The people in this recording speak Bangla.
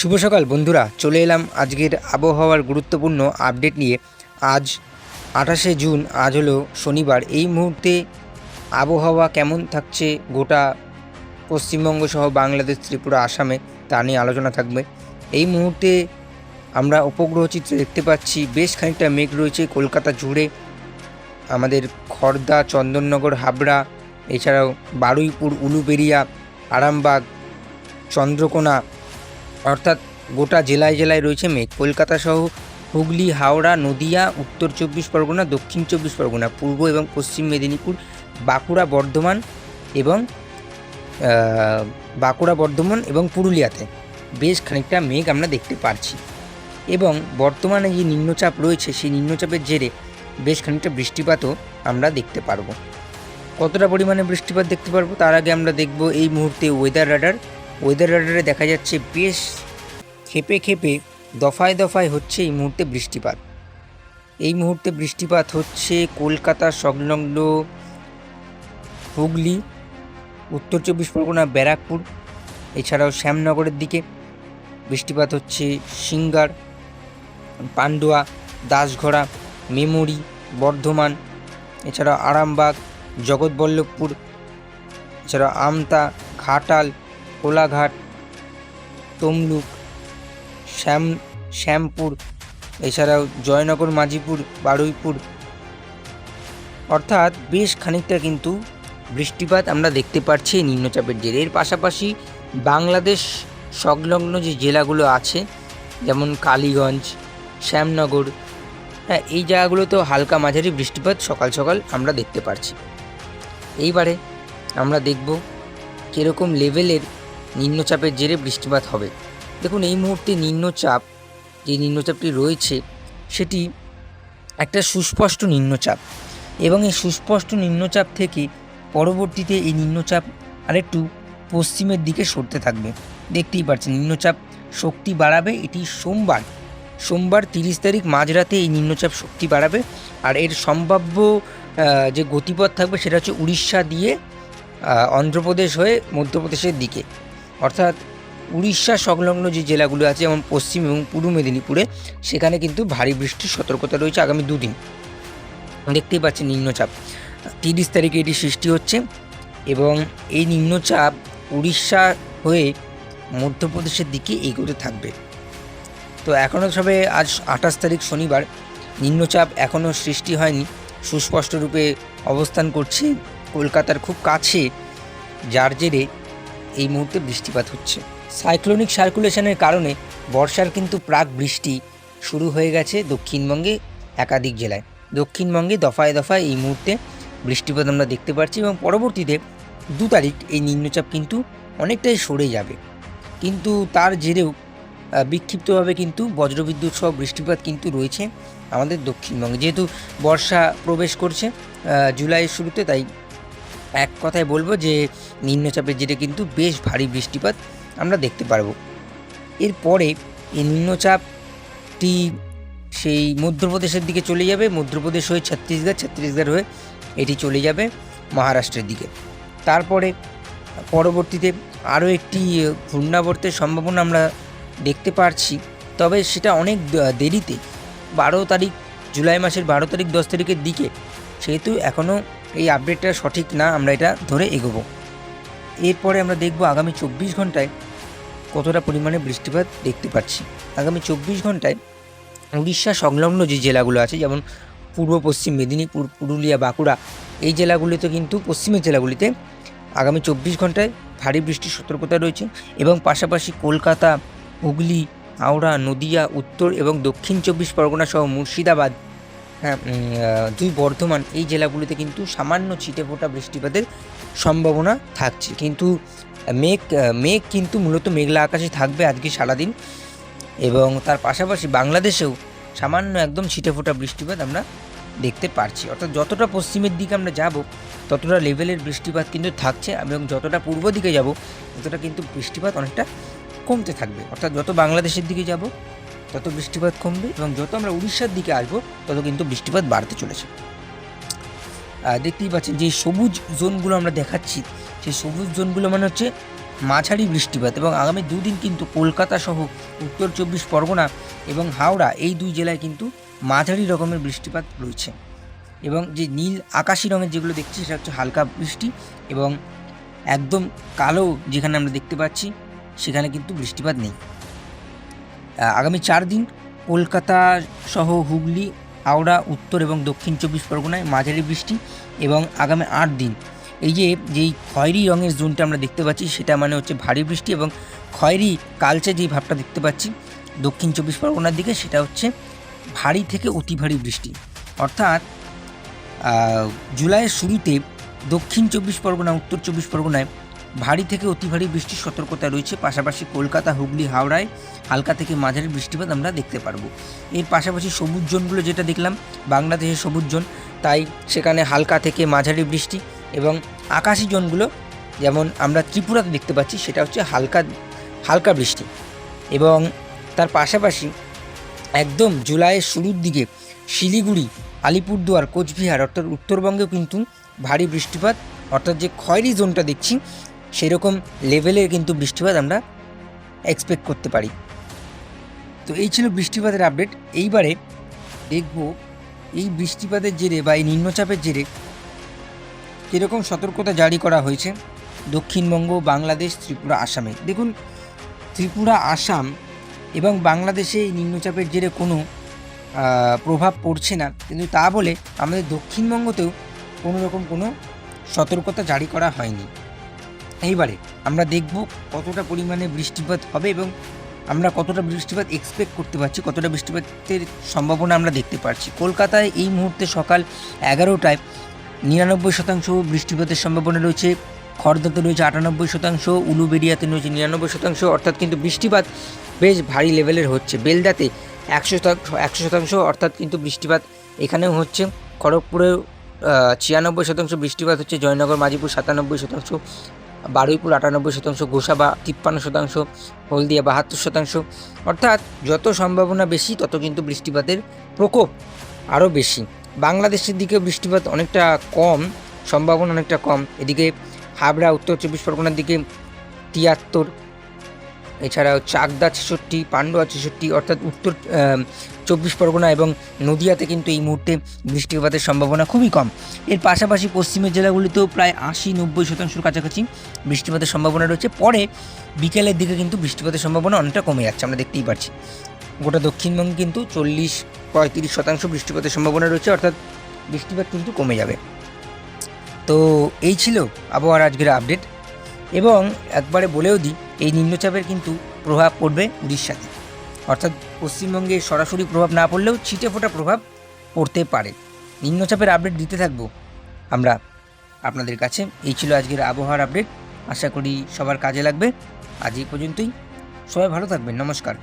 শুভ সকাল বন্ধুরা, চলে এলাম আজকের আবহাওয়ার গুরুত্বপূর্ণ আপডেট নিয়ে। আজ 28শে জুন, আজ হলো শনিবার। এই মুহূর্তে আবহাওয়া কেমন থাকছে গোটা পশ্চিমবঙ্গ সহ বাংলাদেশ, ত্রিপুরা, আসামে, তা নিয়ে আলোচনা থাকবে। এই মুহূর্তে আমরা উপগ্রহ চিত্রে দেখতে পাচ্ছি বেশ খানিকটা মেঘ রয়েছে কলকাতা জুড়ে। আমাদের খড়দা, চন্দননগর, হাবড়া, এছাড়াও বারুইপুর, উলুবেড়িয়া, আরামবাগ, চন্দ্রকোনা, অর্থাৎ গোটা জেলায় জেলায় রয়েছে মেঘ। কলকাতা সহ হুগলি, হাওড়া, নদিয়া, উত্তর 24 পরগনা, দক্ষিণ 24 পরগনা, পূর্ব এবং পশ্চিম মেদিনীপুর, বাঁকুড়া, বর্ধমান এবং পুরুলিয়াতে বেশ খানিকটা মেঘ আমরা দেখতে পাচ্ছি। এবং বর্তমানে যে নিম্নচাপ রয়েছে, সেই নিম্নচাপের জেরে বেশ খানিকটা বৃষ্টিপাতও আমরা দেখতে পারবো। কতটা পরিমাণে বৃষ্টিপাত দেখতে পারবো তার আগে আমরা দেখব এই মুহূর্তে ওয়েদার রাডারে দেখা যাচ্ছে বেশ খেপে খেপে দফায় দফায় হচ্ছে এই মুহূর্তে বৃষ্টিপাত। এই মুহূর্তে বৃষ্টিপাত হচ্ছে কলকাতা সংলগ্ন হুগলি, উত্তর 24 পরগনা, ব্যারাকপুর, এছাড়াও শ্যামনগরের দিকে বৃষ্টিপাত হচ্ছে। সিঙ্গার, পান্ডুয়া, দাসঘড়া, মেমরি, বর্ধমান, এছাড়াও আরামবাগ, জগৎবল্লভপুর, এছাড়াও আমতা, ঘাটাল, কোলাঘাট, তমলুক, শ্যামপুর, এছাড়াও জয়নগর, মাঝিপুর, বারুইপুর, অর্থাৎ বেশ খানিকটা কিন্তু বৃষ্টিপাত আমরা দেখতে পাচ্ছি এই নিম্নচাপের জেরে। এর পাশাপাশি বাংলাদেশ সংলগ্ন যে জেলাগুলো আছে, যেমন কালীগঞ্জ, শ্যামনগর, এই জায়গাগুলোতেও হালকা মাঝারি বৃষ্টিপাত সকাল সকাল আমরা দেখতে পাচ্ছি। এইবারে আমরা দেখব কীরকম লেভেলের নিম্নচাপের জেরে বৃষ্টিপাত হবে। দেখুন, এই মুহূর্তে যে নিম্নচাপটি রয়েছে সেটি একটা সুস্পষ্ট নিম্নচাপ, এবং এই সুস্পষ্ট নিম্নচাপ থেকে পরবর্তীতে এই নিম্নচাপ আরেকটু পশ্চিমের দিকে সরতে থাকবে। দেখতেই পাচ্ছেন নিম্নচাপ শক্তি বাড়াবে। এটি সোমবার 30 তারিখ মাঝরাতে এই নিম্নচাপ শক্তি বাড়াবে। আর এর সম্ভাব্য যে গতিপথ থাকবে সেটা হচ্ছে উড়িষ্যা দিয়ে অন্ধ্রপ্রদেশ হয়ে মধ্যপ্রদেশের দিকে, অর্থাৎ উড়িষ্যা সংলগ্ন যে জেলাগুলো আছে যেমন পশ্চিম এবং পূর্ব মেদিনীপুরে, সেখানে কিন্তু ভারী বৃষ্টির সতর্কতা রয়েছে আগামী 2 দিন। দেখতেই পাচ্ছেন নিম্নচাপ 30 তারিখে এটি সৃষ্টি হচ্ছে, এবং এই নিম্নচাপ উড়িষ্যা হয়ে মধ্যপ্রদেশের দিকে এগোতে থাকবে। তো এখনও সবে আজ 28 তারিখ শনিবার, নিম্নচাপ এখনও সৃষ্টি হয়নি, সুস্পষ্ট রূপে অবস্থান করছে কলকাতার খুব কাছে, যার জেরে এই মুহূর্তে বৃষ্টিপাত হচ্ছে। সাইক্লোনিক সার্কুলেশনের কারণে বর্ষার কিন্তু প্রাক বৃষ্টি শুরু হয়ে গেছে দক্ষিণবঙ্গে একাধিক জেলায়। দক্ষিণবঙ্গে দফায় দফায় এই মুহূর্তে বৃষ্টিপাত আমরা দেখতে পাচ্ছি, এবং পরবর্তীতে 2 তারিখ এই নিম্নচাপ কিন্তু অনেকটাই সরে যাবে। কিন্তু তার জেরেও বিক্ষিপ্তভাবে কিন্তু বজ্রবিদ্যুৎ সহ বৃষ্টিপাত কিন্তু রয়েছে আমাদের দক্ষিণবঙ্গে। যেহেতু বর্ষা প্রবেশ করছে জুলাইয়ের শুরুতে, তাই এক কথায় বলবো যে নিম্নচাপের জেরে কিন্তু বেশ ভারী বৃষ্টিপাত আমরা দেখতে পারবো। এরপরে এই নিম্নচাপটি সেই মধ্যপ্রদেশের দিকে চলে যাবে, মধ্যপ্রদেশ হয়ে ছত্তিশগড় হয়ে এটি চলে যাবে মহারাষ্ট্রের দিকে। তারপরে পরবর্তীতে আরও একটি ঘূর্ণাবর্তের সম্ভাবনা আমরা দেখতে পারছি, তবে সেটা অনেক দেরিতে, 12 তারিখ, জুলাই মাসের 12 তারিখ 10 তারিখের দিকে, সেহেতু এখনও এই আপডেটটা সঠিক না, আমরা এটা ধরে এগোবো। এরপরে আমরা দেখব আগামী 24 ঘন্টায় কতটা পরিমাণে বৃষ্টিপাত দেখতে পাচ্ছি। আগামী 24 ঘন্টায় উড়িষ্যা সংলগ্ন যে জেলাগুলো আছে, যেমন পূর্ব পশ্চিম মেদিনীপুর, পুরুলিয়া, বাঁকুড়া, এই জেলাগুলিতে কিন্তু পশ্চিমের জেলাগুলিতে আগামী 24 ঘন্টায় ভারী বৃষ্টির সতর্কতা রয়েছে, এবং পাশাপাশি কলকাতা, হুগলি, হাওড়া, নদিয়া, উত্তর এবং দক্ষিণ 24 পরগনা সহ মুর্শিদাবাদ, বর্ধমান, এই জেলাগুলিতে কিন্তু সামান্য ছিটেফোঁটা বৃষ্টিপাতের সম্ভাবনা থাকছে। কিন্তু মেঘ কিন্তু মূলত মেঘলা আকাশে থাকবে আজকে সারাদিন, এবং তার পাশাপাশি বাংলাদেশেও সামান্য একদম ছিটেফোঁটা বৃষ্টিপাত আমরা দেখতে পারছি। অর্থাৎ যতটা পশ্চিমের দিকে আমরা যাব ততটা লেভেলের বৃষ্টিপাত কিন্তু থাকছে, এবং যতটা পূর্ব দিকে যাব ততটা কিন্তু বৃষ্টিপাত অনেকটা কমতে থাকবে। অর্থাৎ যত বাংলাদেশের দিকে যাব তত বৃষ্টিপাত কমবে, এবং যত আমরা উড়িষ্যার দিকে আসবো তত কিন্তু বৃষ্টিপাত বাড়তে চলেছে। দেখতেই পাচ্ছেন যে সবুজ জোনগুলো আমরা দেখাচ্ছি, সেই সবুজ জোনগুলো মানে হচ্ছে মাঝারি বৃষ্টিপাত, এবং আগামী দুদিন কিন্তু কলকাতা সহ উত্তর 24 পরগনা এবং হাওড়া এই দুই জেলায় কিন্তু মাঝারি রকমের বৃষ্টিপাত রয়েছে। এবং যে নীল আকাশি রঙের যেগুলো দেখছি সেটা হচ্ছে হালকা বৃষ্টি, এবং একদম কালো যেখানে আমরা দেখতে পাচ্ছি সেখানে কিন্তু বৃষ্টিপাত নেই। আগামী 4 দিন কলকাতা সহ হুগলি, হাওড়া, উত্তর এবং দক্ষিণ 24 পরগনায় মাঝারি বৃষ্টি, এবং আগামী 8 দিন এই যেই খয়েরি রঙের জোনটা আমরা দেখতে পাচ্ছি সেটা মানে হচ্ছে ভারী বৃষ্টি, এবং খয়েরি কালচে যেই ভাবটা দেখতে পাচ্ছি দক্ষিণ 24 পরগনার দিকে সেটা হচ্ছে ভারী থেকে অতি ভারী বৃষ্টি। অর্থাৎ জুলাইয়ের শুরুতে দক্ষিণ 24 পরগনা, উত্তর 24 পরগনায় ভারী থেকে অতি ভারী বৃষ্টির সতর্কতা রয়েছে। পাশাপাশি কলকাতা, হুগলি, হাওড়ায় হালকা থেকে মাঝারি বৃষ্টিপাত আমরা দেখতে পারবো। এর পাশাপাশি সবুজ জোনগুলো যেটা দেখলাম বাংলাদেশের সবুজ জোন, তাই সেখানে হালকা থেকে মাঝারি বৃষ্টি, এবং আকাশি জোনগুলো যেমন আমরা ত্রিপুরাতে দেখতে পাচ্ছি সেটা হচ্ছে হালকা বৃষ্টি। এবং তার পাশাপাশি একদম জুলাইয়ের শুরুর দিকে শিলিগুড়ি, আলিপুরদুয়ার, কোচবিহার অর্থাৎ উত্তরবঙ্গেও কিন্তু ভারী বৃষ্টিপাত, অর্থাৎ যে খয়েরি জোনটা দেখছি সেরকম লেভেলের কিন্তু বৃষ্টিপাত আমরা এক্সপেক্ট করতে পারি। তো এই ছিল বৃষ্টিপাতের আপডেট। এইবারে দেখব এই বৃষ্টিপাতের জেরে বা এই নিম্নচাপের জেরে কীরকম সতর্কতা জারি করা হয়েছে দক্ষিণবঙ্গ, বাংলাদেশ, ত্রিপুরা, আসামে। দেখুন, ত্রিপুরা, আসাম এবং বাংলাদেশে এই নিম্নচাপের জেরে কোনো প্রভাব পড়ছে না, কিন্তু তা বলে আমাদের দক্ষিণবঙ্গতেও কোনো রকম কোনো সতর্কতা জারি করা হয়নি। এইবারে আমরা দেখব কতটা পরিমাণে বৃষ্টিপাত হবে এবং আমরা কতটা বৃষ্টিপাত এক্সপেক্ট করতে পারছি, কতটা বৃষ্টিপাতের সম্ভাবনা আমরা দেখতে পাচ্ছি। কলকাতায় এই মুহূর্তে সকাল 11টায় 99% বৃষ্টিপাতের সম্ভাবনা রয়েছে, খড়দাতে রয়েছে 98%, উলুবেড়িয়াতে রয়েছে 99%, অর্থাৎ কিন্তু বৃষ্টিপাত বেশ ভারী লেভেলের হচ্ছে। বেলদাতে 100% অর্থাৎ কিন্তু বৃষ্টিপাত এখানেও হচ্ছে। খড়গপুরে 96% বৃষ্টিপাত হচ্ছে, জয়নগর, মাঝিপুর 97%, বারুইপুর 98%, গোসাবা 53%, হলদিয়া 72%। অর্থাৎ যত সম্ভাবনা বেশি তত কিন্তু বৃষ্টিপাতের প্রকোপ আরও বেশি। বাংলাদেশের দিকে বৃষ্টিপাত অনেকটা কম, সম্ভাবনা অনেকটা কম। এদিকে হাবড়া, উত্তর 24 পরগনার দিকে 73, এছাড়াও চাকদা 66, পান্ডুয়া 66, অর্থাৎ উত্তর 24 পরগনা এবং নদিয়াতে কিন্তু এই মুহূর্তে বৃষ্টিপাতের সম্ভাবনা খুবই কম। এর পাশাপাশি পশ্চিমের জেলাগুলিতেও প্রায় 80-90% কাছাকাছি বৃষ্টিপাতের সম্ভাবনা রয়েছে। পরে বিকেলের দিকে কিন্তু বৃষ্টিপাতের সম্ভাবনা অনেকটা কমে যাচ্ছে, আমরা দেখতেই পাচ্ছি। গোটা দক্ষিণবঙ্গে কিন্তু 40-35% বৃষ্টিপাতের সম্ভাবনা রয়েছে, অর্থাৎ বৃষ্টিপাত কিন্তু কমে যাবে। তো এই ছিল আবহাওয়ার আজকের আপডেট। এবং একবারে বলেও দিই, এই নিম্নচাপের কিন্তু প্রভাব পড়বে উড়িষ্যাতে, অর্থাৎ পশ্চিমবঙ্গে সরাসরি প্রভাব না পড়লেও ছিটে ফোটা প্রভাব পড়তে পারে। নিম্নচাপের আপডেট দিতে থাকবো আমরা আপনাদের কাছে। এই ছিল আজকের আবহাওয়ার আপডেট, আশা করি সবার কাজে লাগবে। আজ এই পর্যন্তই, সবাই ভালো থাকবেন, নমস্কার।